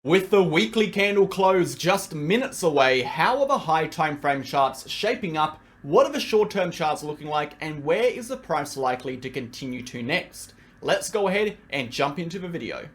With the weekly candle close just minutes away, how are the high time frame charts shaping up? What are the short term charts looking like? And where is the price likely to continue to next? Let's go ahead and jump into the video.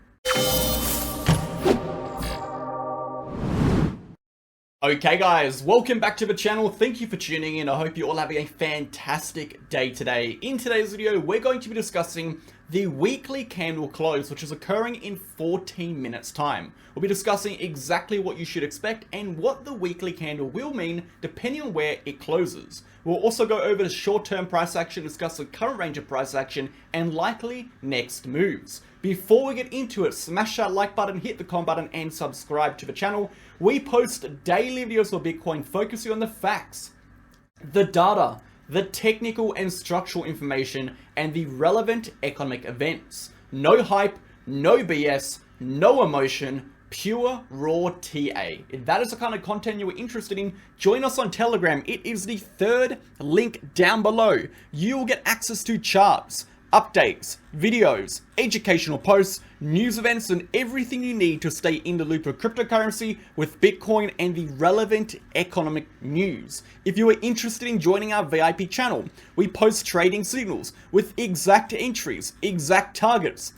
Okay guys, welcome back to the channel. Thank you for tuning in. I hope you're all having a fantastic day today. In today's video, we're going to be discussing the weekly candle close, which is occurring in 14 minutes time. We'll be discussing exactly what you should expect and what the weekly candle will mean depending on where it closes. We'll also go over the short-term price action, discuss the current range of price action, and likely next moves. Before we get into it, smash that like button, hit the comment button, and subscribe to the channel. We post daily videos for Bitcoin focusing on the facts, the data, the technical and structural information, and the relevant economic events. No hype, no BS, no emotion, pure raw TA. If that is the kind of content you are interested in, join us on Telegram. It is the third link down below. You will get access to charts, updates, videos, educational posts, news events, and everything you need to stay in the loop of cryptocurrency with Bitcoin and the relevant economic news. If you are interested in joining our VIP channel, we post trading signals with exact entries, exact targets,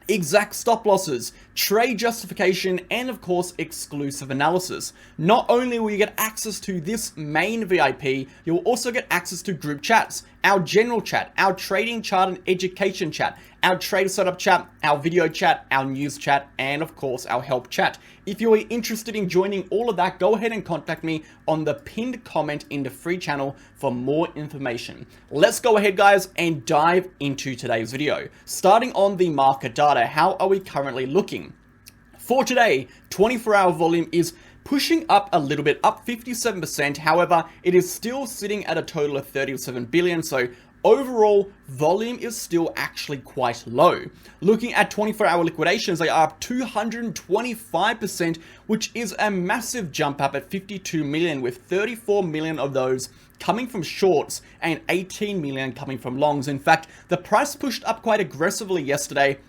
exact stop losses, trade justification, and of course exclusive analysis. Not only will you get access to this main VIP, you'll also get access to group chats, our general chat, our trading chart and education chat, our trader setup chat, our video chat, our news chat, and of course our help chat. If you are interested in joining all of that, go ahead and contact me on the pinned comment in the free channel for more information. Let's go ahead guys and dive into today's video. Starting on the market data, how are we currently looking? For today, 24-hour volume is pushing up a little bit, up 57%. However, it is still sitting at a total of 37 billion. So overall, volume is still actually quite low. Looking at 24-hour liquidations, they are up 225%, which is a massive jump up at 52 million, with 34 million of those coming from shorts and 18 million coming from longs. In fact, the price pushed up quite aggressively yesterday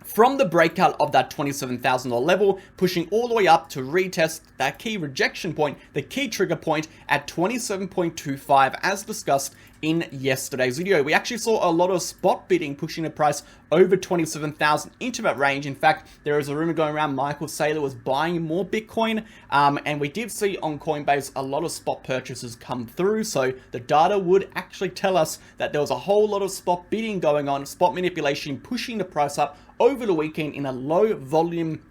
from the breakout of that $27,000 level, pushing all the way up to retest that key rejection point, the key trigger point at 27.25 as discussed in yesterday's video. We actually saw a lot of spot bidding pushing the price over 27,000 into that range. In fact, there is a rumor going around Michael Saylor was buying more Bitcoin, and we did see on Coinbase a lot of spot purchases come through. So the data would actually tell us that there was a whole lot of spot bidding going on, spot manipulation pushing the price up over the weekend in a low volume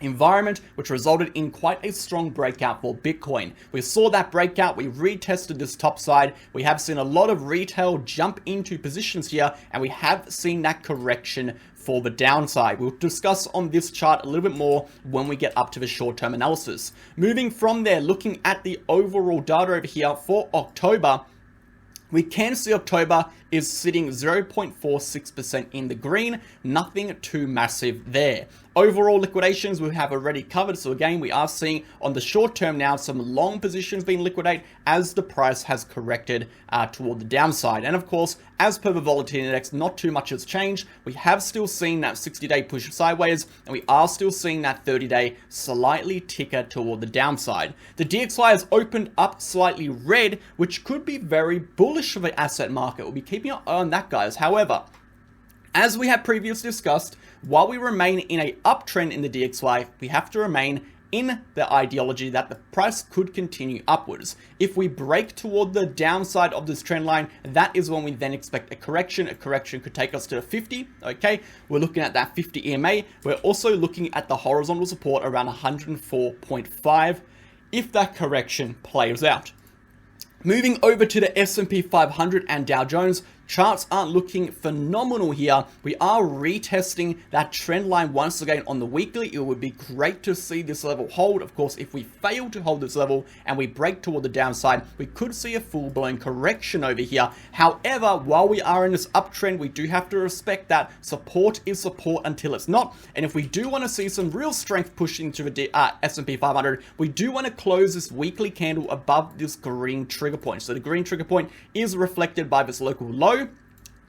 environment, which resulted in quite a strong breakout for Bitcoin. We saw that breakout, we retested this top side, we have seen a lot of retail jump into positions here, and we have seen that correction for the downside. We'll discuss on this chart a little bit more when we get up to the short-term analysis. Moving from there, looking at the overall data over here for October, we can see October is sitting 0.46% in the green, nothing too massive there. Overall liquidations we have already covered, so again we are seeing on the short term now some long positions being liquidated as the price has corrected toward the downside. And of course, as per the volatility index, not too much has changed. We have still seen that 60-day push sideways, and we are still seeing that 30-day slightly ticker toward the downside. The DXY has opened up slightly red, which could be very bullish for the asset market. We'll be keeping an eye on that, guys. However, as we have previously discussed, while we remain in an uptrend in the DXY, we have to remain in the ideology that the price could continue upwards. If we break toward the downside of this trend line, that is when we then expect a correction. A correction could take us to the 50, okay? We're looking at that 50 EMA. We're also looking at the horizontal support around 104.5 if that correction plays out. Moving over to the S&P 500 and Dow Jones, charts aren't looking phenomenal here. We are retesting that trend line once again on the weekly. It would be great to see this level hold. Of course, if we fail to hold this level and we break toward the downside, we could see a full-blown correction over here. However, while we are in this uptrend, we do have to respect that support is support until it's not. And if we do want to see some real strength push into the S&P 500, we do want to close this weekly candle above this green trigger point. So the green trigger point is reflected by this local low.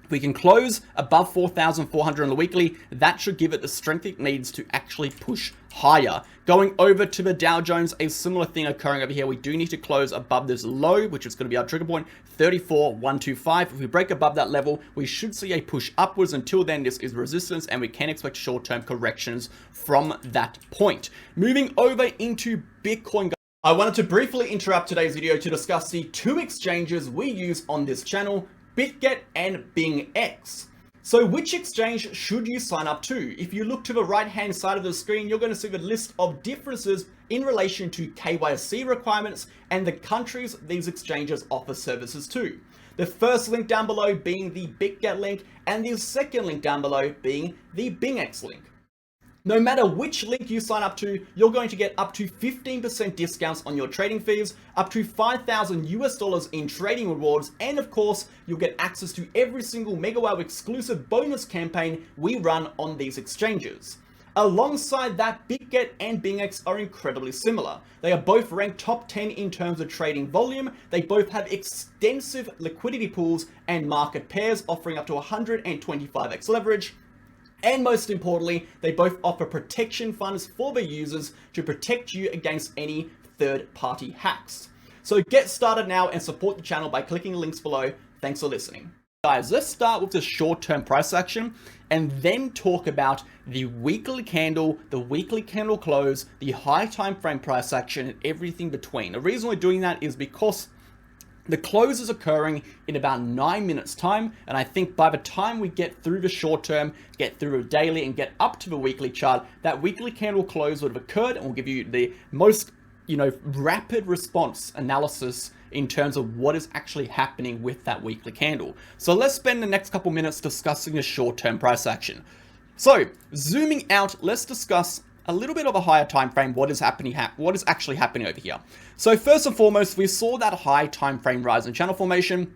If we can close above 4,400 on the weekly, that should give it the strength it needs to actually push higher. Going over to the Dow Jones, a similar thing occurring over here. We do need to close above this low, which is going to be our trigger point, 34,125. If we break above that level, we should see a push upwards. Until then, this is resistance, and we can expect short-term corrections from that point. Moving over into Bitcoin. I wanted to briefly interrupt today's video to discuss the two exchanges we use on this channel, Bitget and BingX. So which exchange should you sign up to? If you look to the right hand side of the screen, you're going to see the list of differences in relation to KYC requirements and the countries these exchanges offer services to. The first link down below being the Bitget link, and the second link down below being the BingX link. No matter which link you sign up to, you're going to get up to 15% discounts on your trading fees, up to $5,000 in trading rewards, and of course, you'll get access to every single MegaWhale exclusive bonus campaign we run on these exchanges. Alongside that, Bitget and BingX are incredibly similar. They are both ranked top 10 in terms of trading volume. They both have extensive liquidity pools and market pairs offering up to 125x leverage. And most importantly, they both offer protection funds for their users to protect you against any third-party hacks. So get started now and support the channel by clicking the links below. Thanks for listening. Guys, let's start with the short-term price action and then talk about the weekly candle, the weekly candle close, the high time frame price action, and everything between. The reason we're doing that is because the close is occurring in about 9 minutes time, and I think by the time we get through the short term, get through a daily, and get up to the weekly chart, that weekly candle close would have occurred, and we'll give you the most, rapid response analysis in terms of what is actually happening with that weekly candle. So let's spend the next couple minutes discussing the short-term price action. So zooming out, let's discuss a little bit of a higher time frame, what is actually happening over here. So first and foremost, we saw that high time frame rise in channel formation.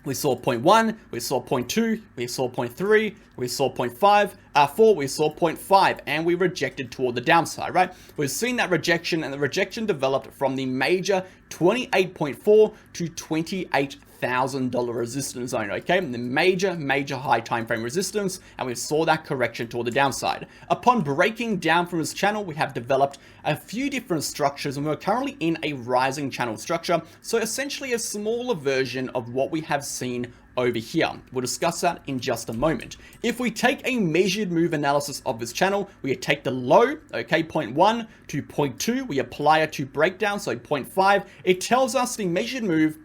We saw 0.1, we saw 0.2, we saw 0.3, we saw 0.4, we saw 0.5, and we rejected toward the downside, right? We've seen that rejection, and the rejection developed from the major 28.4 to $28,000 resistance zone, okay? The major high time frame resistance, and we saw that correction toward the downside. Upon breaking down from this channel, we have developed a few different structures, and we're currently in a rising channel structure, so essentially a smaller version of what we have seen over here. We'll discuss that in just a moment. If we take a measured move analysis of this channel, we take the low, okay, 0.1 to 0.2, we apply it to breakdown, so 0.5, it tells us the measured move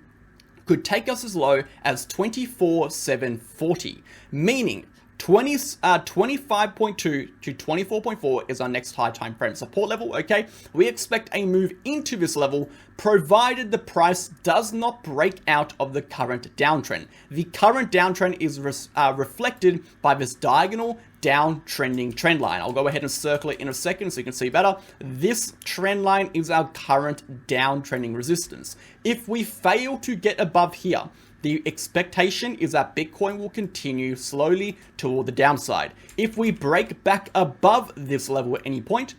could take us as low as 24,740, meaning 25.2 to 24.4 is our next high time frame support level, okay? We expect a move into this level provided the price does not break out of the current downtrend. The current downtrend is reflected by this diagonal downtrending trend line. I'll go ahead and circle it in a second so you can see better. This trend line is our current downtrending resistance. If we fail to get above here, the expectation is that Bitcoin will continue slowly toward the downside. If we break back above this level at any point,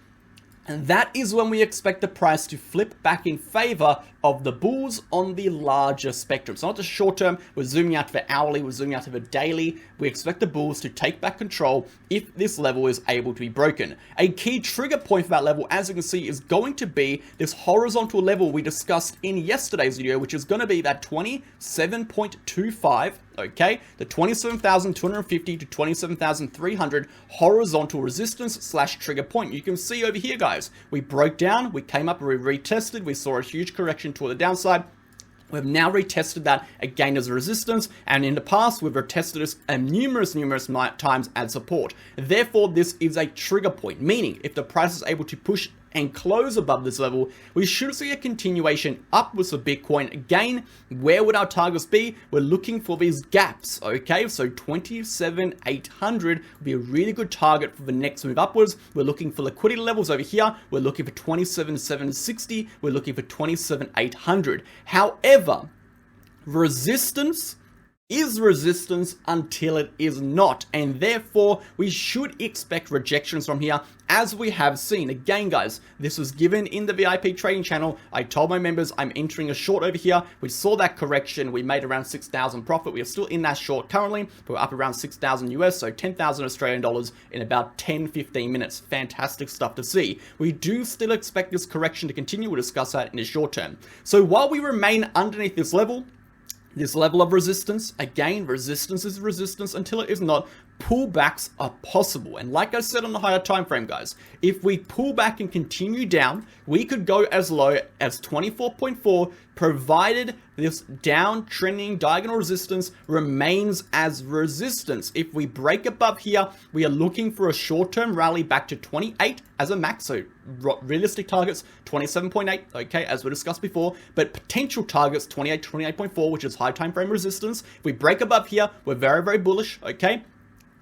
and that is when we expect the price to flip back in favor of the bulls on the larger spectrum. So not just short term, we're zooming out to the hourly, we're zooming out to the daily. We expect the bulls to take back control if this level is able to be broken. A key trigger point for that level, as you can see, is going to be this horizontal level we discussed in yesterday's video, which is going to be that 27.25, okay? The 27,250 to 27,300 horizontal resistance / trigger point. You can see over here, guys, we broke down, we came up, we retested, we saw a huge correction toward the downside. We've now retested that again as a resistance, and in the past we've retested this numerous times as support. Therefore, this is a trigger point, meaning if the price is able to push and close above this level, we should see a continuation upwards of Bitcoin. Again, where would our targets be? We're looking for these gaps, okay? So 27,800 would be a really good target for the next move upwards. We're looking for liquidity levels over here. We're looking for 27,760. We're looking for 27,800. However, resistance is resistance until it is not, and therefore we should expect rejections from here, as we have seen. Again guys, this was given in the VIP trading channel. I told my members I'm entering a short over here. We saw that correction, we made around 6,000 profit. We are still in that short currently, but we're up around 6,000 US, so 10,000 Australian dollars in about 10-15 minutes. Fantastic stuff to see. We do still expect this correction to continue. We'll discuss that in the short term. So while we remain underneath this level of resistance, again, resistance is resistance until it is not, pullbacks are possible. And like I said on the higher time frame, guys, if we pull back and continue down, we could go as low as 24.4, provided this downtrending diagonal resistance remains as resistance. If we break above here, we are looking for a short-term rally back to 28 as a max. So realistic targets 27.8, okay, as we discussed before, but potential targets 28, 28.4, which is high time frame resistance. If we break above here, we're very, very bullish, okay.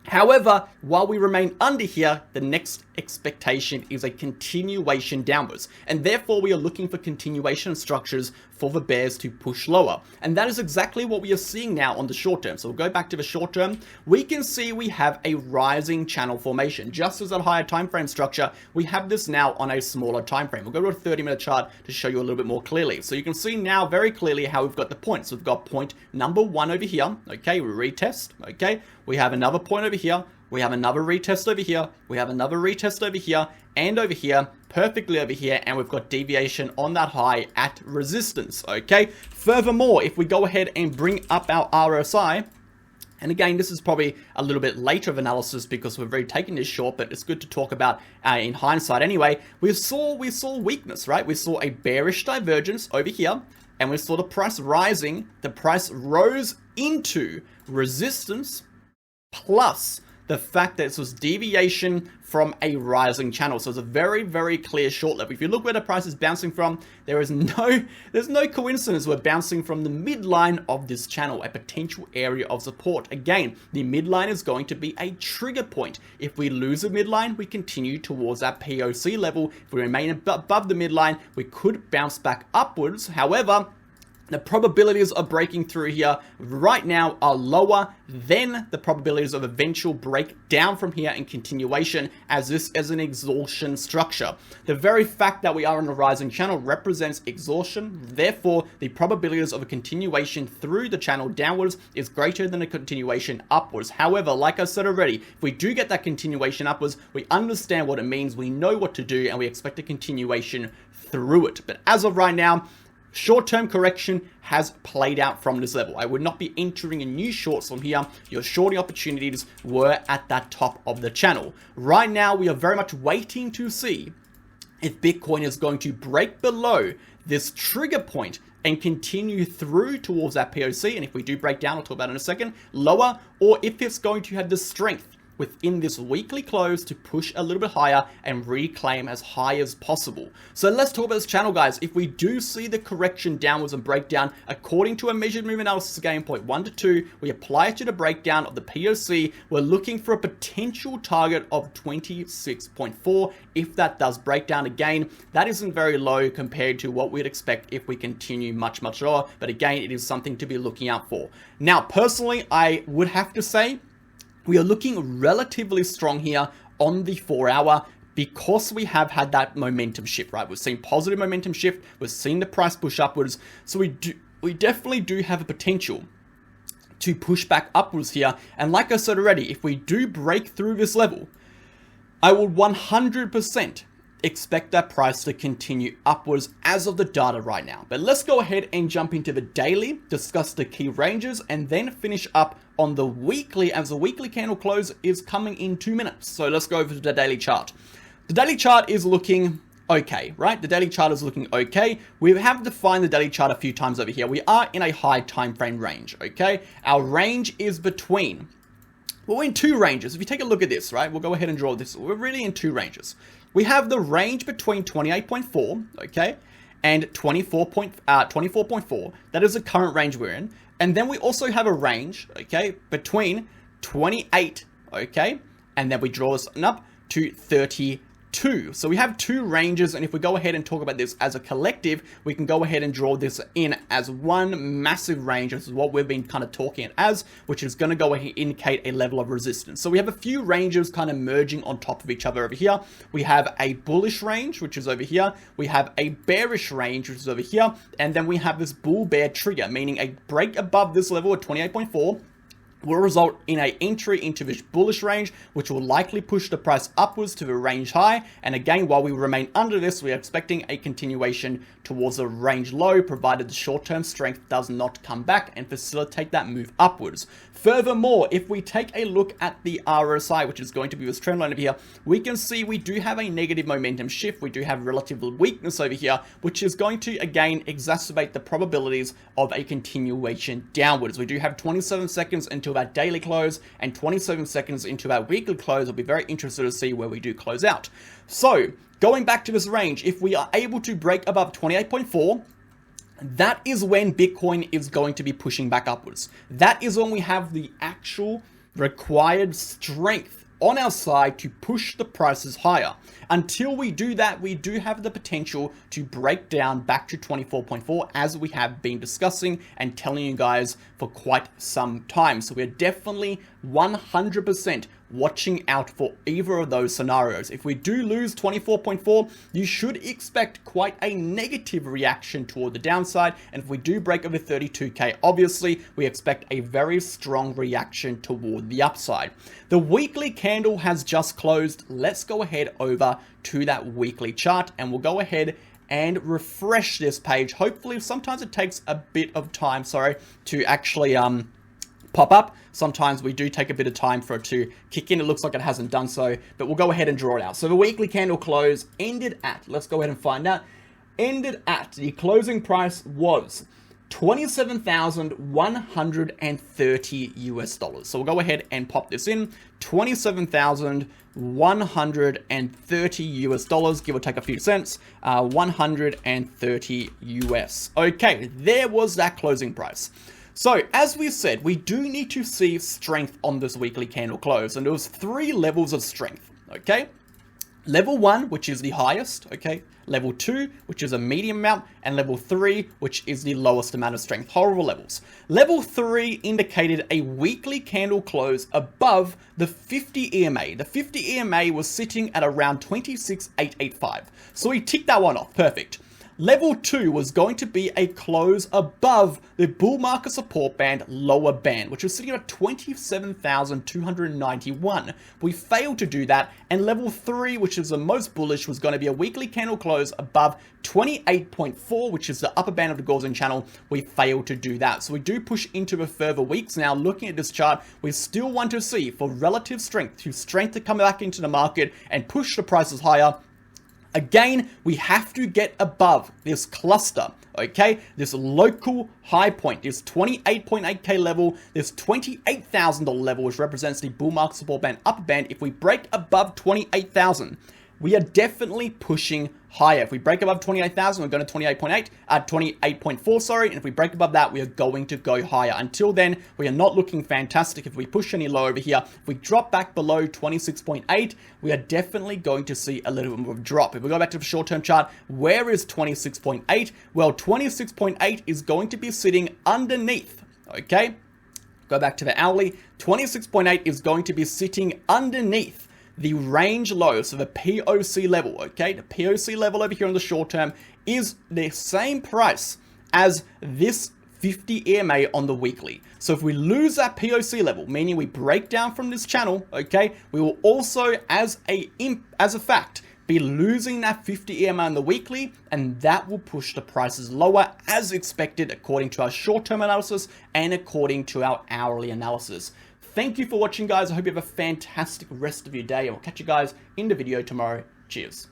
However, while we remain under here, the next expectation is a continuation downwards, and therefore we are looking for continuation structures for the bears to push lower. And that is exactly what we are seeing now on the short term. So we'll go back to the short term. We can see we have a rising channel formation. Just as a higher time frame structure, we have this now on a smaller time frame. We'll go to a 30-minute chart to show you a little bit more clearly. So you can see now very clearly how we've got the points. We've got point number 1 over here, okay, we retest, okay, we have another point over here, we have another retest over here, we have another retest over here, and over here, perfectly over here, and we've got deviation on that high at resistance, okay? Furthermore, if we go ahead and bring up our RSI, and again, this is probably a little bit later of analysis because we've already taken this short, but it's good to talk about in hindsight anyway. We saw weakness, right? We saw a bearish divergence over here, and we saw the price rising. The price rose into resistance, plus the fact that this was deviation from a rising channel. So it's a very, very clear short level. If you look where the price is bouncing from, there's no coincidence we're bouncing from the midline of this channel, a potential area of support. Again, the midline is going to be a trigger point. If we lose a midline, we continue towards that POC level. If we remain above the midline, we could bounce back upwards. However, the probabilities of breaking through here right now are lower than the probabilities of eventual breakdown from here and continuation, as this is an exhaustion structure. The very fact that we are in a rising channel represents exhaustion. Therefore, the probabilities of a continuation through the channel downwards is greater than a continuation upwards. However, like I said already, if we do get that continuation upwards, we understand what it means, we know what to do, and we expect a continuation through it. But as of right now, short-term correction has played out from this level. I would not be entering a new shorts from here. Your shorting opportunities were at that top of the channel. Right now, we are very much waiting to see if Bitcoin is going to break below this trigger point and continue through towards that POC. And if we do break down, I'll talk about it in a second, lower, or if it's going to have the strength within this weekly close to push a little bit higher and reclaim as high as possible. So let's talk about this channel, guys. If we do see the correction downwards and breakdown, according to a measured move analysis again, point 1 to 2, we apply it to the breakdown of the POC. We're looking for a potential target of 26.4. If that does break down again, that isn't very low compared to what we'd expect if we continue much, much lower. But again, it is something to be looking out for. Now, personally, I would have to say, we are looking relatively strong here on the 4-hour because we have had that momentum shift, right? We've seen positive momentum shift. We've seen the price push upwards. So we definitely do have a potential to push back upwards here. And like I said already, if we do break through this level, I will 100% expect that price to continue upwards as of the data right now. But let's go ahead and jump into the daily, discuss the key ranges, and then finish up on the weekly, as the weekly candle close is coming in 2 minutes. So let's go over to the daily chart. The daily chart is looking okay, right? The daily chart is looking okay. We have defined the daily chart a few times over here. We are in a high time frame range, okay? Our range is between, well, we're in 2 ranges. If you take a look at this, right? We'll go ahead and draw this. We're really in 2 ranges. We have the range between 28.4, okay, and 24.4. That is the current range we're in. And then we also have a range, okay, between 28, okay, and then we draw this up to 32. two. So we have two ranges, and if we go ahead and talk about this as a collective, we can go ahead and draw this in as one massive range. This is what we've been kind of talking it as, which is going to go ahead and indicate a level of resistance. So we have a few ranges kind of merging on top of each other over here. We have a bullish range, which is over here. We have a bearish range, which is over here. And then we have this bull bear trigger, meaning a break above this level at 28.4 will result in an entry into this bullish range, which will likely push the price upwards to the range high. And again, while we remain under this, we are expecting a continuation towards a range low, provided the short-term strength does not come back and facilitate that move upwards. Furthermore, if we take a look at the RSI, which is going to be this trend line over here, we can see we do have a negative momentum shift. We do have relative weakness over here, which is going to, again, exacerbate the probabilities of a continuation downwards. We do have 27 seconds until that daily close and 27 seconds into our weekly close. I'll be very interested to see where we do close out. So going back to this range, if we are able to break above 28.4, that is when Bitcoin is going to be pushing back upwards. That is when we have the actual required strength on our side to push the prices higher. Until we do that, we do have the potential to break down back to 24.4, as we have been discussing and telling you guys for quite some time. So we're definitely 100% watching out for either of those scenarios. If we do lose 24.4, you should expect quite a negative reaction toward the downside. And if we do break over 32K, obviously, we expect a very strong reaction toward the upside. The weekly candle has just closed. Let's go ahead over to that weekly chart, and we'll go ahead and refresh this page. Hopefully, sometimes it takes a bit of time, to actually pop up. Sometimes we do take a bit of time for it to kick in. It looks like it hasn't done so, but we'll go ahead and draw it out. So the weekly candle close ended at, let's go ahead and find out, ended at, the closing price was $27,130 US. So we'll go ahead and pop this in, $27,130 US, give or take a few cents, 130 US. Okay, there was that closing price. So, as we said, we do need to see strength on this weekly candle close, and there was three levels of strength, okay? Level 1, which is the highest, okay? Level 2, which is a medium amount, and level 3, which is the lowest amount of strength. Horrible levels. Level 3 indicated a weekly candle close above the 50 EMA. The 50 EMA was sitting at around 26,885. So we ticked that one off. Perfect. Level 2 was going to be a close above the bull market support band lower band, which was sitting at 27,291. We failed to do that, and level 3, which is the most bullish, was going to be a weekly candle close above 28.4, which is the upper band of the Gaussian channel. We failed to do that. So we do push into the further weeks. Now, looking at this chart, we still want to see for relative strength to come back into the market and push the prices higher. Again, we have to get above this cluster, okay? This local high point, this 28.8K level, this $28,000 level, which represents the bull market support band upper band. If we break above 28,000, we are definitely pushing higher. If we break above 28,000, we're going to 28.4, sorry. And if we break above that, we are going to go higher. Until then, we are not looking fantastic. If we push any lower over here, if we drop back below 26.8, we are definitely going to see a little bit of a drop. If we go back to the short-term chart, where is 26.8? Well, 26.8 is going to be sitting underneath, okay? Go back to the hourly. 26.8 is going to be sitting underneath the range low, so the POC level, okay? The POC level over here on the short term is the same price as this 50 EMA on the weekly. So if we lose that POC level, meaning we break down from this channel, okay, we will also, as a fact, be losing that 50 EMA on the weekly, and that will push the prices lower as expected according to our short-term analysis and according to our hourly analysis. Thank you for watching, guys. I hope you have a fantastic rest of your day, and we'll catch you guys in the video tomorrow. Cheers.